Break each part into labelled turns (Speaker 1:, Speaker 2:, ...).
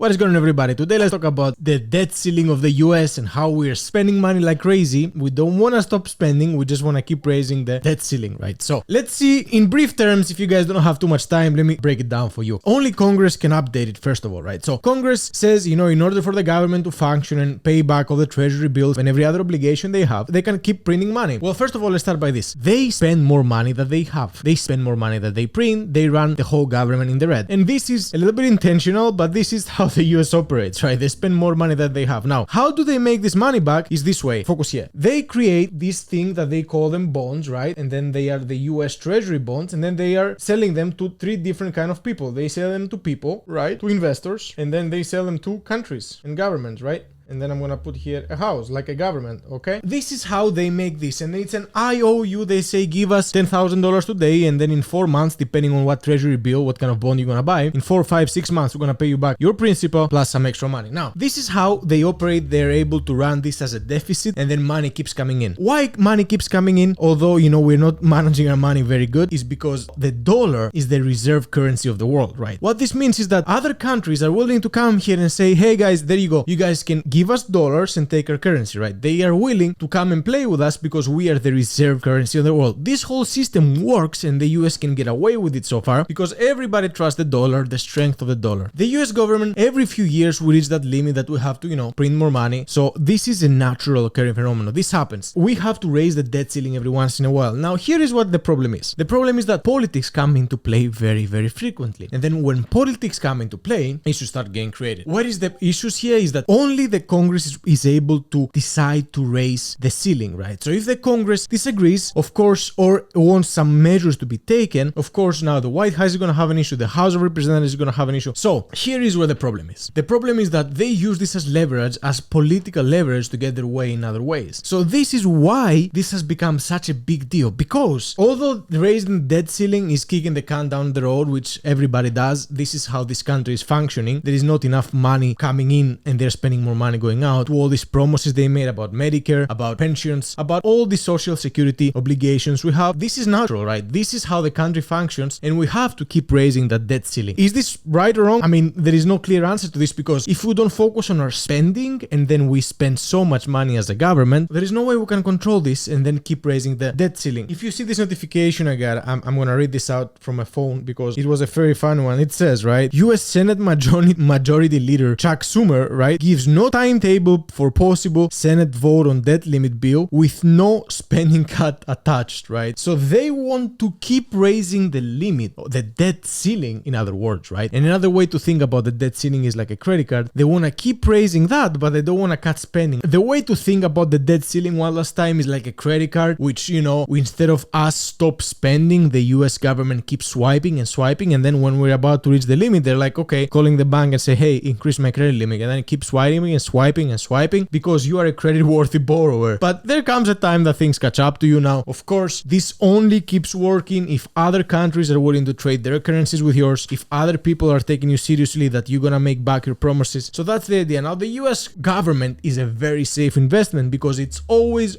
Speaker 1: What is going on, everybody? Today let's talk about the debt ceiling of the US and how we are spending money like crazy. We don't want to stop spending, we just want to keep raising the debt ceiling, right? So let's see in brief terms. If you guys don't have too much time, let me break it down for you. Only Congress can update it, first of all, right? So Congress says, in order for the government to function and pay back all the treasury bills and every other obligation they have, they can keep printing money. Well, first of all, let's start by this. They spend more money than they have. They spend more money than they print. They run the whole government in the red. And this is a little bit intentional, but this is how the US operates, right? They spend more money than they have. Now, how do they make this money back? Is this way. Focus here. They create this thing that they call them bonds, right? And then they are the US Treasury bonds, and then they are selling them to three different kind of people. They sell them to people, right? To investors, and then they sell them to countries and governments, right? And then I'm gonna put here a house, like a government, okay? This is how they make this, and it's an IOU. They say, give us $10,000 today, and then in 4 months, depending on what treasury bill, what kind of bond you're gonna buy, in 4, 5, 6 months, we're gonna pay you back your principal plus some extra money. Now, this is how they operate. They're able to run this as a deficit, and then money keeps coming in. Why money keeps coming in, although, we're not managing our money very good, is because the dollar is the reserve currency of the world, right? What this means is that other countries are willing to come here and say, hey guys, there you go. You guys can give us dollars and take our currency, right? They are willing to come and play with us because we are the reserve currency of the world. This whole system works, and the US can get away with it so far because everybody trusts the dollar, the strength of the dollar. The US government, every few years we reach that limit that we have to, print more money. So this is a natural occurring phenomenon. This happens. We have to raise the debt ceiling every once in a while. Now, here is what the problem is. The problem is that politics come into play very, very frequently. And then when politics come into play, issues start getting created. What is the issues here is that only the Congress is able to decide to raise the ceiling, right? So if the Congress disagrees, of course, or wants some measures to be taken, of course, now the White House is going to have an issue, the House of Representatives is going to have an issue. So here is where the problem is. The problem is that they use this as leverage, as political leverage to get their way in other ways. So this is why this has become such a big deal, because although raising the debt ceiling is kicking the can down the road, which everybody does, this is how this country is functioning. There is not enough money coming in, and they're spending more money going out to all these promises they made about Medicare, about pensions, about all the social security obligations we have. This is natural, right? This is how the country functions, and we have to keep raising that debt ceiling. Is this right or wrong? I mean, there is no clear answer to this, because if we don't focus on our spending and then we spend so much money as a government, there is no way we can control this and then keep raising the debt ceiling. If you see this notification I got, I'm gonna read this out from my phone because it was a very fun one. It says, right, US Senate Majority Leader Chuck Schumer, right, gives no timetable for possible Senate vote on debt limit bill with no spending cut attached, right? So they want to keep raising the limit, the debt ceiling, in other words, right? And another way to think about the debt ceiling is like a credit card. They want to keep raising that, but they don't want to cut spending. The way to think about the debt ceiling one last time is like a credit card, which, instead of us stop spending, the US government keeps swiping, and then when we're about to reach the limit, they're like, okay, calling the bank and say, hey, increase my credit limit, and then keep swiping and swiping because you are a credit-worthy borrower. But there comes a time that things catch up to you. Now, of course, this only keeps working if other countries are willing to trade their currencies with yours, if other people are taking you seriously, that you're gonna make back your promises. So that's the idea. Now, the US government is a very safe investment because it's always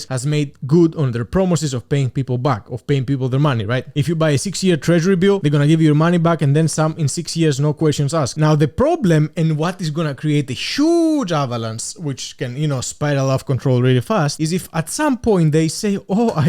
Speaker 1: has made good on their promises of paying people back, of paying people their money, right? If you buy a 6-year treasury bill, they're gonna give you your money back and then some in 6 years, no questions asked. Now, the problem, and what is gonna create a huge avalanche, which can, spiral off control really fast, is if at some point they say,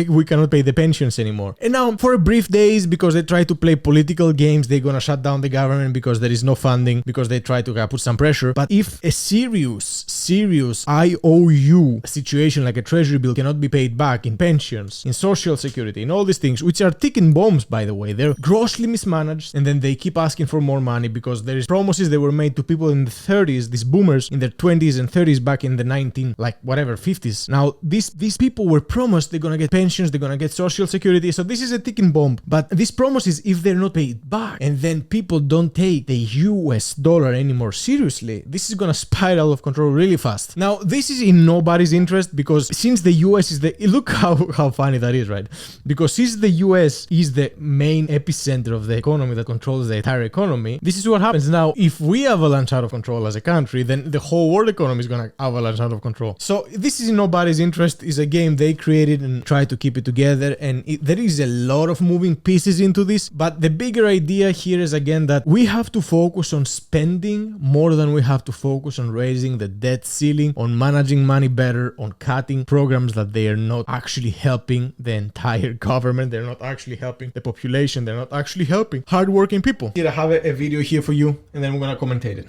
Speaker 1: we cannot pay the pensions anymore. And now, for a brief days, because they try to play political games, they're gonna shut down the government because there is no funding, because they try to put some pressure. But if a serious IOU situation like a treasury bill cannot be paid back in pensions, in social security, in all these things, which are ticking bombs, by the way, they're grossly mismanaged, and then they keep asking for more money because there is promises that were made to people in the 30s, these boomers in their 20s and 30s back in the 50s. Now, these people were promised they're gonna get pensions, they're gonna get social security, so this is a ticking bomb. But these promises, if they're not paid back, and then people don't take the US dollar anymore seriously, this is gonna spiral of control really really fast. Now, this is in nobody's interest because since the US is look how funny that is, right? Because since the US is the main epicenter of the economy that controls the entire economy, this is what happens. Now, if we avalanche out of control as a country, then the whole world economy is gonna avalanche out of control. So this is in nobody's interest. It's a game they created and try to keep it together, and there is a lot of moving pieces into this, but the bigger idea here is again that we have to focus on spending more than we have to focus on raising the debt ceiling, on managing money better, on cutting programs that they are not actually helping the entire government, they're not actually helping the population, they're not actually helping hardworking people. Here I have a video here for you, and then we're gonna commentate it.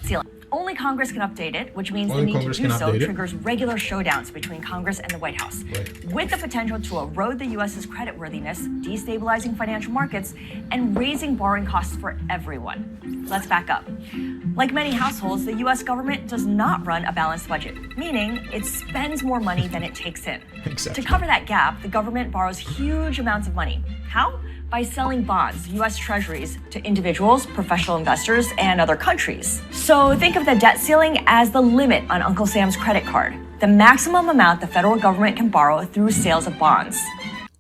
Speaker 2: Only Congress can update it, which means the need to do so triggers regular showdowns between Congress and the White House, with the potential to erode the U.S.'s creditworthiness, destabilizing financial markets, and raising borrowing costs for everyone. Let's back up. Like many households, the U.S. government does not run a balanced budget, meaning it spends more money than it takes in.
Speaker 1: Exactly.
Speaker 2: To cover that gap, the government borrows huge amounts of money. How? By selling bonds, U.S. treasuries, to individuals, professional investors, and other countries. So think of the debt ceiling as the limit on Uncle Sam's credit card, the maximum amount the federal government can borrow through sales of bonds.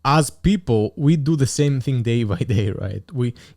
Speaker 1: As people, we do the same thing day by day, right?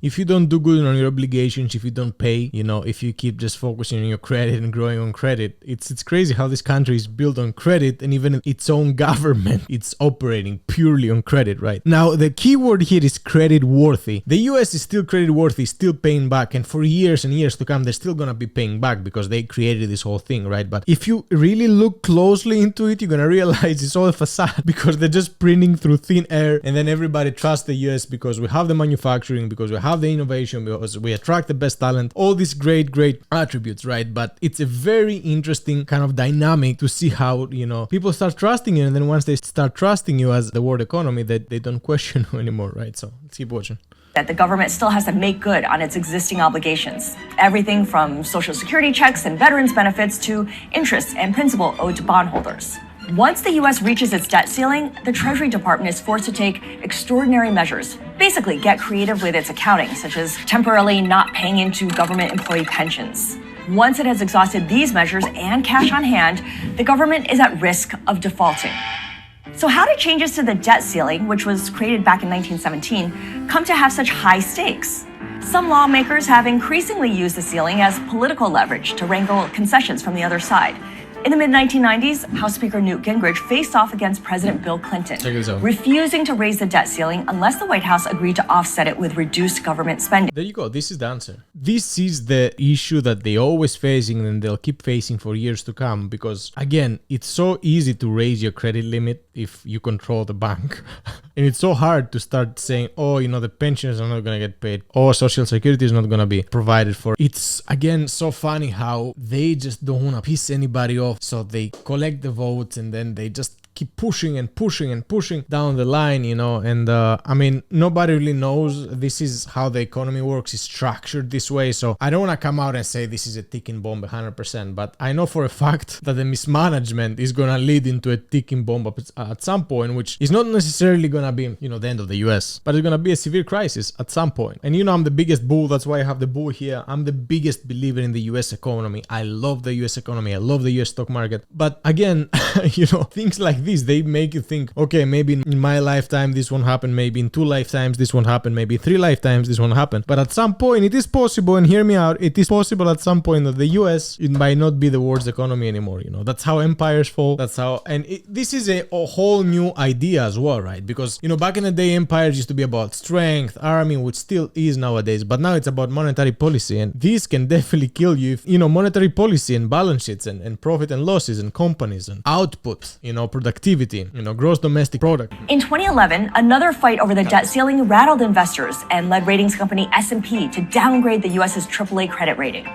Speaker 1: If you don't do good on your obligations, if you don't pay, if you keep just focusing on your credit and growing on credit, it's crazy how this country is built on credit, and even its own government, it's operating purely on credit, right? Now, the key word here is credit worthy. The US is still credit worthy, still paying back, and for years and years to come, they're still gonna be paying back because they created this whole thing, right? But if you really look closely into it, you're gonna realize it's all a facade because they're just printing through thin air. And then everybody trusts the US because we have the manufacturing, because we have the innovation, because we attract the best talent, all these great attributes, right? But it's a very interesting kind of dynamic to see how, people start trusting you, and then once they start trusting you as the world economy, that they don't question you anymore, right? So let's keep watching.
Speaker 2: That the government still has to make good on its existing obligations. Everything from Social Security checks and veterans benefits to interest and principal owed to bondholders. Once the U.S. reaches its debt ceiling, the Treasury Department is forced to take extraordinary measures, basically get creative with its accounting, such as temporarily not paying into government employee pensions. Once it has exhausted these measures and cash on hand, the government is at risk of defaulting. So how did changes to the debt ceiling, which was created back in 1917, come to have such high stakes? Some lawmakers have increasingly used the ceiling as political leverage to wrangle concessions from the other side. In the mid-1990s, House Speaker Newt Gingrich faced off against President Bill Clinton, refusing to raise the debt ceiling unless the White House agreed to offset it with reduced government spending.
Speaker 1: There you go. This is the answer. This is the issue that they always facing and they'll keep facing for years to come because, again, it's so easy to raise your credit limit if you control the bank. And it's so hard to start saying, the pensions are not going to get paid, or Social Security is not going to be provided for. It's, again, so funny how they just don't want to piss anybody off. So they collect the votes and then they just keep pushing down the line, and nobody really knows. This is how the economy works. It's structured this way. So I don't want to come out and say this is a ticking bomb 100%, but I know for a fact that the mismanagement is going to lead into a ticking bomb at some point, which is not necessarily going to be, the end of the US, but it's going to be a severe crisis at some point. And I'm the biggest bull. That's why I have the bull here. I'm the biggest believer in the US economy. I love the US economy. I love the US stock market. But again, things like this, they make you think, okay, maybe in my lifetime this won't happen, maybe in 2 lifetimes this won't happen, maybe 3 lifetimes this won't happen. But at some point it is possible, and hear me out, it is possible at some point that the US, it might not be the world's economy anymore. That's how empires fall. That's how, and this is a whole new idea as well, right? Because back in the day, empires used to be about strength, army, which still is nowadays, but now it's about monetary policy, and this can definitely kill you if monetary policy and balance sheets and profit and losses and companies and output, productivity, gross domestic product.
Speaker 2: In 2011, another fight over the debt ceiling rattled investors and led ratings company S&P to downgrade the US's AAA credit rating.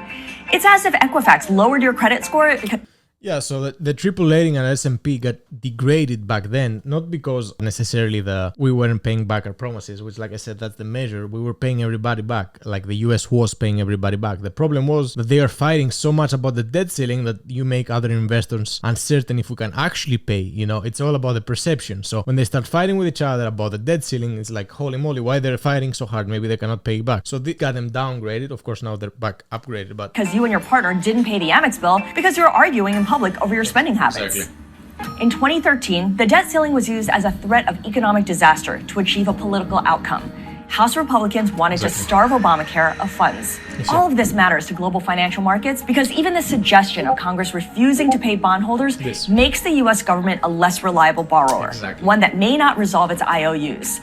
Speaker 2: It's as if Equifax lowered your credit score because
Speaker 1: Yeah, so the triple rating at S&P got degraded back then, not because necessarily we weren't paying back our promises, which, like I said, that's the measure. We were paying everybody back, like the US was paying everybody back. The problem was that they are fighting so much about the debt ceiling that you make other investors uncertain if we can actually pay. It's all about the perception. So when they start fighting with each other about the debt ceiling, it's like, holy moly, why they're fighting so hard? Maybe they cannot pay back. So this got them downgraded. Of course, now they're back upgraded, but
Speaker 2: because you and your partner didn't pay the Amex bill because you were arguing in public public over your spending habits.
Speaker 3: Exactly.
Speaker 2: In 2013, the debt ceiling was used as a threat of economic disaster to achieve a political outcome. House Republicans wanted to starve Obamacare of funds. All of this matters to global financial markets because even the suggestion of Congress refusing to pay bondholders makes the U.S. government a less reliable borrower, one that may not resolve its IOUs.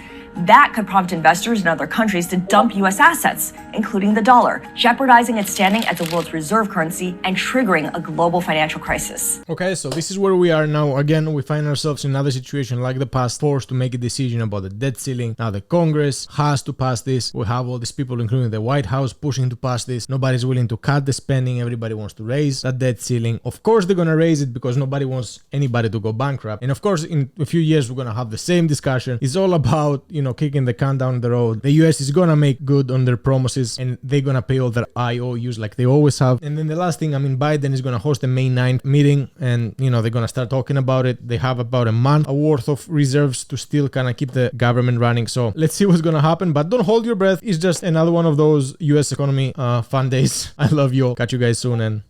Speaker 2: That could prompt investors in other countries to dump U.S. assets, including the dollar, jeopardizing its standing as the world's reserve currency and triggering a global financial crisis.
Speaker 1: Okay, so this is where we are now. Again, we find ourselves in another situation like the past, forced to make a decision about the debt ceiling. Now the Congress has to pass this. We have all these people, including the White House, pushing to pass this. Nobody's willing to cut the spending. Everybody wants to raise that debt ceiling. Of course, they're going to raise it because nobody wants anybody to go bankrupt. And of course, in a few years, we're going to have the same discussion. It's all about, kicking the can down the road. The US is gonna make good on their promises and they're gonna pay all their IOUs like they always have. And then the last thing, Biden is gonna host a May 9th meeting and, they're gonna start talking about it. They have about a month worth of reserves to still kind of keep the government running. So let's see what's gonna happen, but don't hold your breath. It's just another one of those US economy fun days. I love you all. Catch you guys soon and